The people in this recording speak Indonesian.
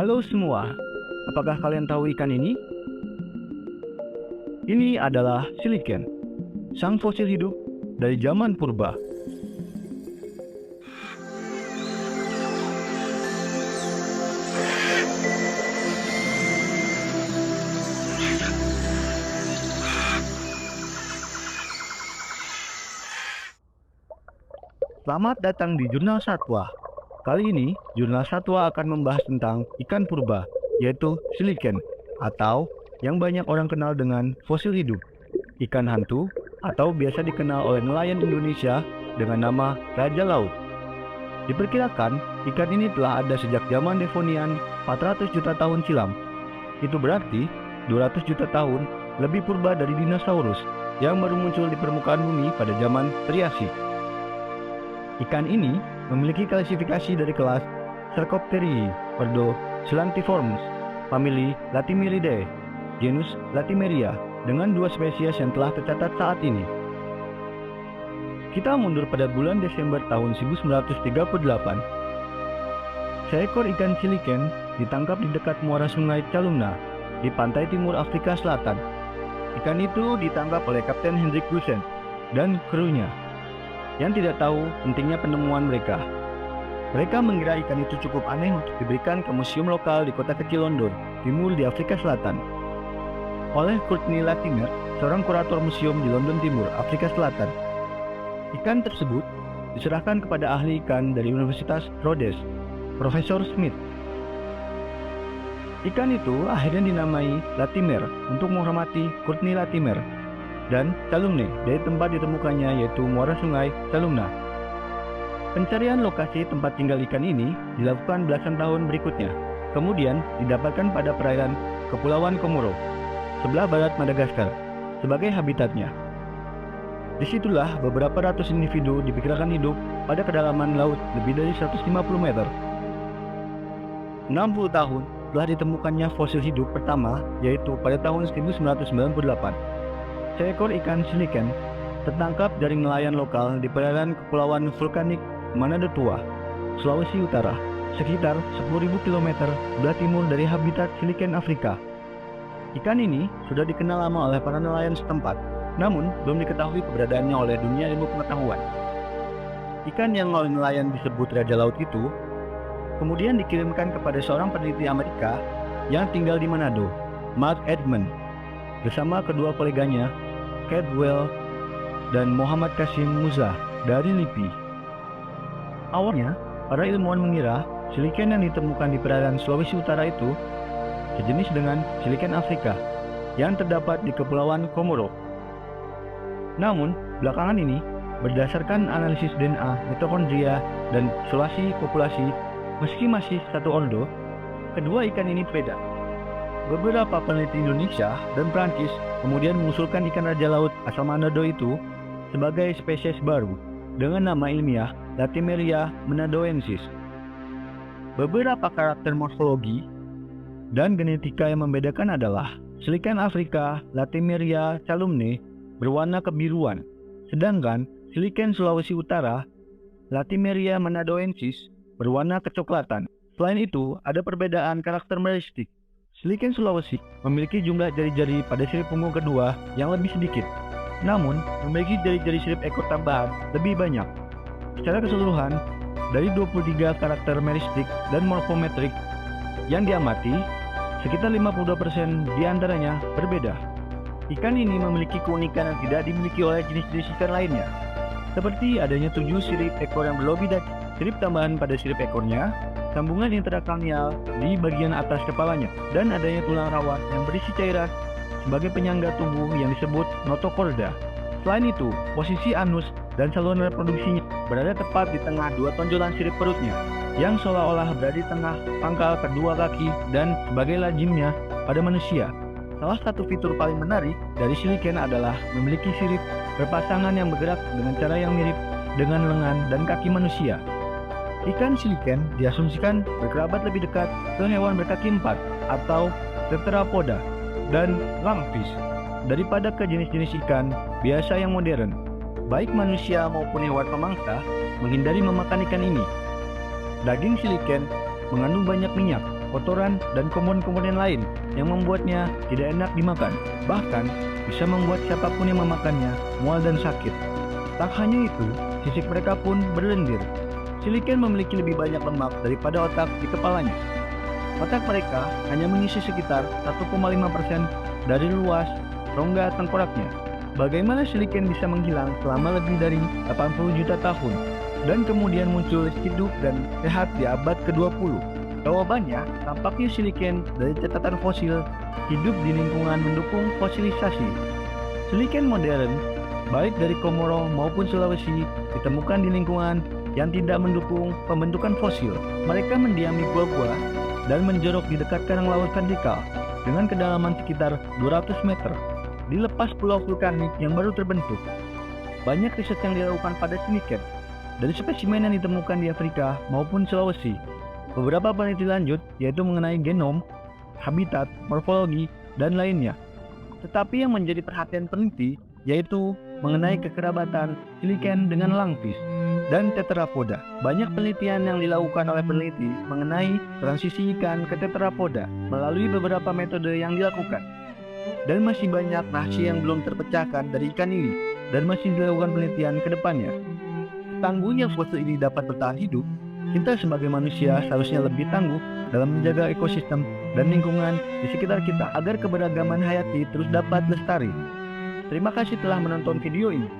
Halo semua, apakah kalian tahu ikan ini? Ini adalah siliken, sang fosil hidup dari zaman purba. Selamat datang di Jurnal Satwa. Kali ini, Jurnal Satwa akan membahas tentang ikan purba, yaitu siliken, atau yang banyak orang kenal dengan fosil hidup, ikan hantu, atau biasa dikenal oleh nelayan Indonesia dengan nama Raja Laut. Diperkirakan, ikan ini telah ada sejak zaman Devonian 400 juta tahun silam. Itu berarti 200 juta tahun lebih purba dari dinosaurus yang baru muncul di permukaan bumi pada zaman Triasik. Ikan ini memiliki klasifikasi dari kelas Cercopterii, ordo Celantiformes, famili Latimeridae, genus Latimeria, dengan 2 spesies yang telah tercatat saat ini. Kita mundur pada bulan Desember tahun 1938. Seekor ikan siliken ditangkap di dekat muara sungai Calumna di pantai timur Afrika Selatan. Ikan itu ditangkap oleh Kapten Hendrik Gusen dan krunya yang tidak tahu pentingnya penemuan mereka. Mereka mengira ikan itu cukup aneh untuk diberikan ke museum lokal di kota kecil London, Timur di Afrika Selatan, oleh Courtney Latimer, seorang kurator museum di London Timur, Afrika Selatan. Ikan tersebut diserahkan kepada ahli ikan dari Universitas Rhodes, Profesor Smith. Ikan itu akhirnya dinamai Latimer untuk menghormati Courtney Latimer, dan Calumne dari tempat ditemukannya, yaitu muara sungai Calumna. Pencarian lokasi tempat tinggal ikan ini dilakukan belasan tahun berikutnya, kemudian didapatkan pada perairan Kepulauan Komoro, sebelah barat Madagaskar, sebagai habitatnya. Disitulah beberapa ratus individu diperkirakan hidup pada kedalaman laut lebih dari 150 meter. 60 tahun telah ditemukannya fosil hidup pertama, yaitu pada tahun 1998. Seekor ikan siliken tertangkap dari nelayan lokal di perairan Kepulauan Vulkanik Manado Tua, Sulawesi Utara, sekitar 10.000 km sebelah timur dari habitat siliken Afrika. Ikan ini sudah dikenal lama oleh para nelayan setempat, namun belum diketahui keberadaannya oleh dunia ilmu pengetahuan. Ikan yang oleh nelayan disebut Raja Laut itu kemudian dikirimkan kepada seorang peneliti Amerika yang tinggal di Manado, Mark Edmund, bersama kedua koleganya, Cadwell dan Muhammad Qasim Musa dari LIPI. Awalnya, para ilmuwan mengira siliken yang ditemukan di perairan Sulawesi Utara itu sejenis dengan siliken Afrika yang terdapat di Kepulauan Komoro. Namun, belakangan ini, berdasarkan analisis DNA, mitokondria, dan isolasi populasi, meski masih satu ordo, kedua ikan ini berbeda. Beberapa peneliti Indonesia dan Prancis kemudian mengusulkan ikan raja laut asal Manado itu sebagai spesies baru dengan nama ilmiah Latimeria manadoensis. Beberapa karakter morfologi dan genetika yang membedakan adalah siliken Afrika Latimeria calumne berwarna kebiruan, sedangkan siliken Sulawesi Utara Latimeria manadoensis berwarna kecoklatan. Selain itu, ada perbedaan karakteristik. Siliken Sulawesi memiliki jumlah jari-jari pada sirip punggung kedua yang lebih sedikit, namun memiliki jari-jari sirip ekor tambahan lebih banyak. Secara keseluruhan, dari 23 karakteristik dan morfometrik yang diamati, sekitar 52% diantaranya berbeda. Ikan ini memiliki keunikan yang tidak dimiliki oleh jenis-jenis ikan lainnya, seperti adanya 7 sirip ekor yang berlobby dan sirip tambahan pada sirip ekornya, sambungan intrakranial di bagian atas kepalanya, dan adanya tulang rawan yang berisi cairan sebagai penyangga tubuh yang disebut notochorda. Selain itu, posisi anus dan saluran reproduksinya berada tepat di tengah dua tonjolan sirip perutnya, yang seolah-olah berada di tengah pangkal kedua kaki dan sebagai lazimnya pada manusia. Salah satu fitur paling menarik dari siliken adalah memiliki sirip berpasangan yang bergerak dengan cara yang mirip dengan lengan dan kaki manusia. Ikan siliken diasumsikan berkerabat lebih dekat ke hewan berkaki 4 atau tetrapoda dan lungfish daripada ke jenis-jenis ikan biasa yang modern. Baik manusia maupun hewan pemangsa menghindari memakan ikan ini. Daging siliken mengandung banyak minyak kotoran, dan komponen-komponen lain yang membuatnya tidak enak dimakan. Bahkan, bisa membuat siapapun yang memakannya mual dan sakit. Tak hanya itu, sisik mereka pun berlendir. Siliken memiliki lebih banyak lemak daripada otak di kepalanya. Otak mereka hanya mengisi sekitar 1,5% dari luas rongga tengkoraknya. Bagaimana siliken bisa menghilang selama lebih dari 80 juta tahun dan kemudian muncul hidup dan sehat di abad ke-20? Jawabannya, tampaknya siliken dari catatan fosil hidup di lingkungan mendukung fosilisasi. Siliken modern, baik dari Komoro maupun Sulawesi, ditemukan di lingkungan yang tidak mendukung pembentukan fosil. Mereka mendiami gua-gua dan menjorok di dekat karang laut vertikal dengan kedalaman sekitar 200 meter di lepas pulau vulkanik yang baru terbentuk. Banyak riset yang dilakukan pada siliken dari spesimen yang ditemukan di Afrika maupun Sulawesi. Beberapa peneliti lanjut yaitu mengenai genom, habitat, morfologi, dan lainnya. Tetapi yang menjadi perhatian peneliti yaitu mengenai kekerabatan siliken dengan langfish dan tetrapoda. Banyak penelitian yang dilakukan oleh peneliti mengenai transisi ikan ke tetrapoda melalui beberapa metode yang dilakukan. Dan masih banyak rahasia yang belum terpecahkan dari ikan ini dan masih dilakukan penelitian ke depannya. Tangguhnya fosil ini dapat bertahan hidup, kita sebagai manusia seharusnya lebih tangguh dalam menjaga ekosistem dan lingkungan di sekitar kita agar keberagaman hayati terus dapat lestari. Terima kasih telah menonton video ini.